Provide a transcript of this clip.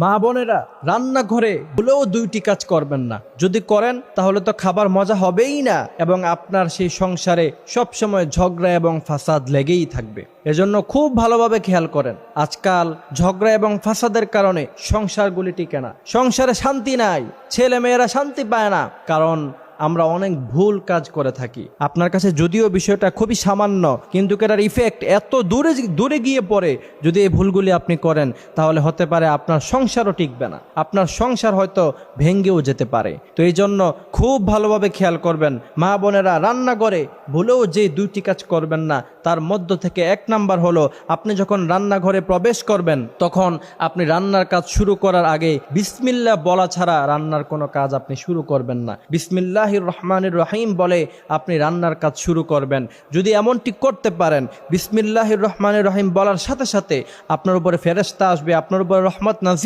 মা বোনেরা, রান্নাঘরে ভুলেও দুইটি কাজ করবেন না। যদি করেন তাহলে তো খাবার মজা হবেই না এবং আপনার সেই সংসারে সবসময় ঝগড়া এবং ফাসাদ লেগেই থাকবে। এজন্য খুব ভালোভাবে খেয়াল করেন। আজকাল ঝগড়া এবং ফাসাদের কারণে সংসারগুলি টিকে না, সংসারে শান্তি নাই, ছেলে মেয়েরা শান্তি পায় না, কারণ আমরা অনেক ভুল কাজ করে থাকি। আপনার কাছে যদিও বিষয়টা খুবই সামান্য, কিন্তু এটার ইফেক্ট এত দূরে গিয়ে পড়ে। যদি এই ভুলগুলি আপনি করেন তাহলে হতে পারে আপনার সংসারও টিকবে না, আপনার সংসার হয়তো ভেঙ্গেও যেতে পারে। তো এই জন্য খুব ভালোভাবে খেয়াল করবেন। মা বোনেরা, রান্নাঘরে ভুলেও যে দুইটি কাজ করবেন না, তার মধ্য থেকে এক নাম্বার হলো, আপনি যখন রান্নাঘরে প্রবেশ করবেন তখন আপনি রান্নার কাজ শুরু করার আগে বিসমিল্লাহ বলা ছাড়া রান্নার কোনো কাজ আপনি শুরু করবেন না। বিসমিল্লাহির রহমানির রহিম বলে আপনি রান্নার কাজ শুরু করবেন। যদি এমনটি করতে পারেন, বিসমিল্লাহির রহমানির রহিম বলার সাথে সাথে আপনার উপরে ফেরেশতা আসবে, আপনার উপরে রহমত নাজিল